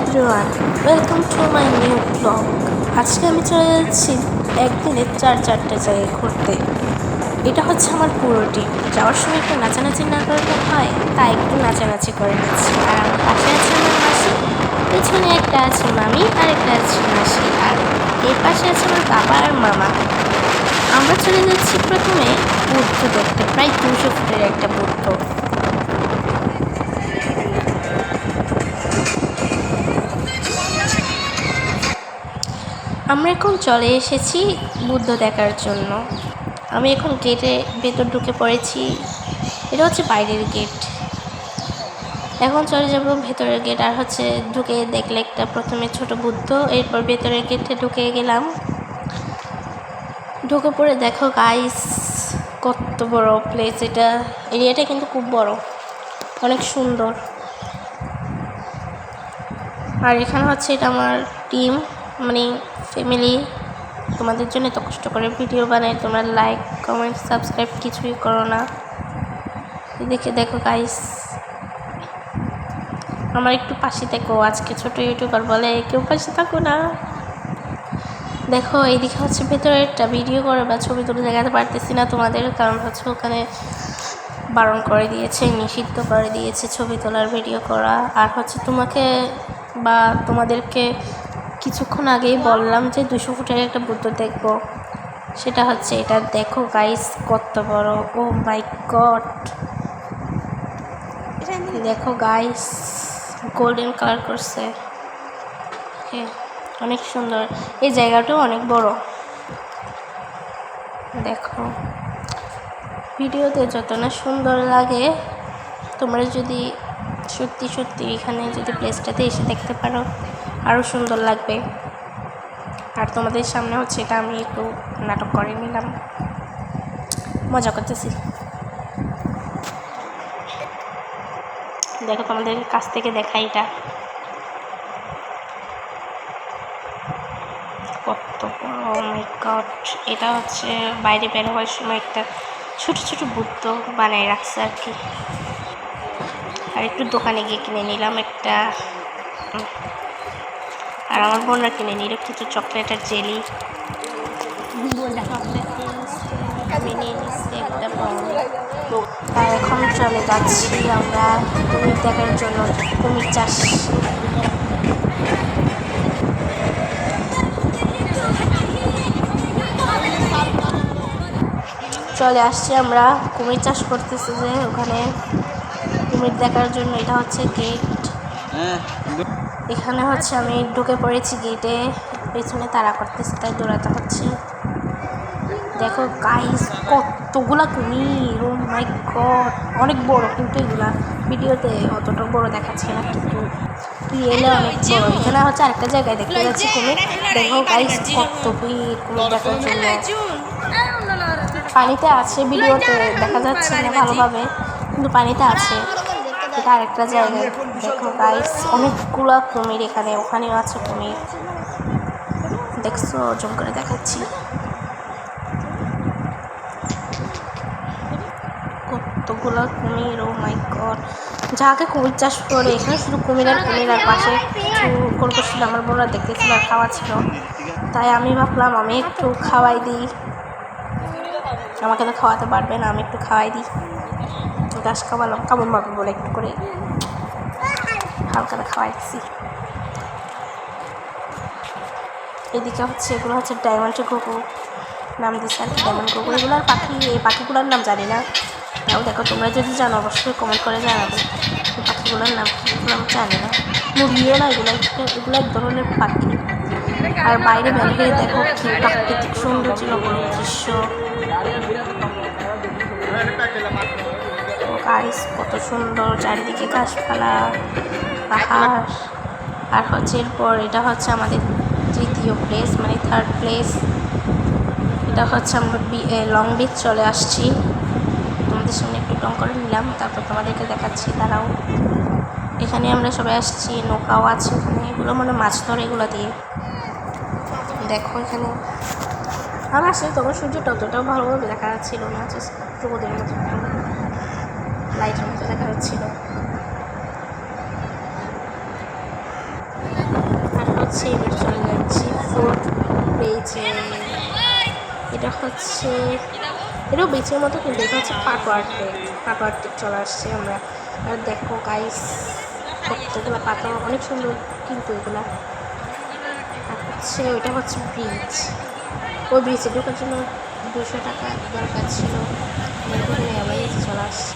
Everyone, welcome to my new blog. আজকে আমি চলে যাচ্ছি একদিনে 4 জায়গায় ঘুরতে। এটা হচ্ছে আমার পুরো টিম। যাওয়ার সময় একটু নাচানাচি না করলে হয়, তাই একটু নাচানাচি করে নিচ্ছি। আর আমার পাশে আছে আমার মাসি, পেছনে একটা আছে মামি, আর একটা আছে মাসি, আর এর পাশে আছে আমার বাবা আর মামা। আমরা চলে যাচ্ছি প্রথমে বুদ্ধ দেখতে, প্রায় 200 ফুটের একটা বুদ্ধ। আমরা এখন চলে এসেছি বুদ্ধ দেখার জন্য। আমি এখন গেটে ভেতর ঢুকে পড়েছি। এটা হচ্ছে বাইরের গেট। এখন চলে যাব ভেতরের গেট। আর হচ্ছে ঢুকে দেখলে একটা প্রথমে ছোট বুদ্ধ, এরপর ভেতরের গেটে ঢুকে গেলাম। ঢুকে পড়ে দেখো গাইস, কত বড় প্লেস এটা। এরিয়াটা কিন্তু খুব বড়, অনেক সুন্দর। আর এখানে হচ্ছে এটা আমার টিম, মানে ফ্যামিলি। তোমাদের জন্য তো কষ্ট করে ভিডিও বানাই, তোমরা লাইক কমেন্ট সাবস্ক্রাইব কিছুই করো না। এদিকে দেখো গাইস, আমার একটু পাশে দেখো। আজকে ছোট ইউটিউবার বলে কেউ পাশে থাকো না। দেখো এইদিকে হচ্ছে ভেতরে একটা ভিডিও করে বা ছবি তুলে দেখাতে পারতেছি না তোমাদের, কারণ হচ্ছে ওখানে বারণ করে দিয়েছে, নিষিদ্ধ করে দিয়েছে ছবি তোলার ভিডিও করা। আর হচ্ছে তোমাকে বা তোমাদেরকে কিছুক্ষণ আগেই বললাম যে 200 ফুটের একটা বুদ্ধ দেখবো, সেটা হচ্ছে এটা। দেখো গাইস কত বড়, ও মাই গড। দেখো গাইস, গোল্ডেন কালার করছে, অনেক সুন্দর। এই জায়গাটাও অনেক বড়। দেখো ভিডিওতে যত না সুন্দর লাগে, তোমরা যদি সত্যি সত্যি এখানে যদি প্লেসটাতে এসে দেখতে পারো আরও সুন্দর লাগবে। আর তোমাদের সামনে হচ্ছে এটা আমি একটু নাটক করে নিলাম, মজা করতেছি। দেখো তোমাদের কাছ থেকে দেখাই এটা কত বড়, ও মাই গড। এটা হচ্ছে বাইরে বের হওয়ার সময় একটা ছোট ছোট বুদ্ধ বানায় রাখছে আর কি। আর একটু দোকানে গিয়ে কিনে নিলাম একটা, আর আমার বোনরা কিনে নিল কিছু চকলেট আর জেলি। আমি নিয়ে নিচ্ছি একটা বল। আর এখন চলে যাচ্ছি আমরা কুমির দেখার জন্য, কুমির চাষ। চলে আসছি আমরা, কুমির চাষ করতেছে যে ওখানে কুমির দেখার জন্য। এটা হচ্ছে গেট। এখানে হচ্ছে আমি ঢুকে পড়েছি গেটে, পেছনে তাড়া করতেছে তাই দৌড়াতে হচ্ছে। দেখো গাইস কতগুলা কুমির, ও মাই গড। অনেক বড়, কিন্তু এগুলা ভিডিওতে অতটা বড় দেখাচ্ছে না, কিন্তু রিয়েলে অনেক বড়। এখানে হচ্ছে আরেকটা জায়গায় দেখতে যাচ্ছি কুমির। দেখো গাইস কত ভিড় কুমির দেখার জন্য। পানিতে আছে, ভিডিওতে দেখা যাচ্ছে না ভালোভাবে, কিন্তু পানিতে আছে। এটা আরেকটা জায়গায়। দেখো গাইস অনেকগুলা কুমির এখানে, ওখানেও আছে কুমির। দেখছো, জুম করে দেখাচ্ছি। কতগুলো কুমির, ও মাই গড। যাকে কুমির চাষ করে, এখানে শুধু কুমির আর কুমির। আর পাশে কিছু খরগোশ ছিল, আমার বোনরা দেখতেছিল আর খাওয়া ছিল, তাই আমি ভাবলাম আমি একটু খাওয়াই দিই। আমাকে তো খাওয়াতে পারবে না, আমি একটু খাওয়াই দিই। ঘাস খাওয়ালাম, কেমন মারবে বলে একটু করে হালকা খাওয়াই দিচ্ছি। এদিকে হচ্ছে এগুলো হচ্ছে ডায়মন্ড ঘুঘু নাম দিচ্ছে আর কি, ডায়মন্ড ঘুঘু। এগুলোর পাখি, এই পাখিগুলোর নাম জানি না, তাও দেখো তোমরা যদি জানো অবশ্যই কমেন্ট করে জানাবে এই পাখিগুলোর নাম কি। এগুলো আমি জানি না, মুরগিও না, এগুলো এক ধরনের পাখি। আর বাইরে বের হয়ে দেখো কি প্রাকৃতিক সৌন্দর্য, দৃশ্য। গাইস কত সুন্দর, চারিদিকে গাছপালা, পাহাড়। আর হচ্ছে এরপর এটা হচ্ছে আমাদের তৃতীয় প্লেস, মানে থার্ড প্লেস। এটা হচ্ছে আমরা লং বিচ চলে আসছি। তোমাদের সামনে একটু টং করে নিলাম, তারপর তোমাদেরকে দেখাচ্ছি, দাঁড়াও। এখানে আমরা সবাই আসছি, নৌকাও আছে এখানে, এগুলো মানে মাছ ধরে এগুলো দিয়ে। দেখো এখানে আমি আসলে তখন সূর্যটা অতটাও ভালোভাবে দেখা যাচ্ছিল না, জাস্ট রোদের মতো লাইটের মতো দেখা যাচ্ছিল। হচ্ছে এবার চলে যাচ্ছি ফোর্থ পেজে। এটা হচ্ছে এটাও বেচের মতো, কিন্তু এটা হচ্ছে পাটওয়ার্ক চলে আসছে আমরা। আর দেখো গাইস, কতগুলো পাতা, অনেক সুন্দর কিন্তু এগুলা। আর হচ্ছে ওইটা হচ্ছে ব্রিজ, ওই ব্রিজে ঢোকার জন্য 200 টাকা দরকার ছিল। আমরা চলে আসছি।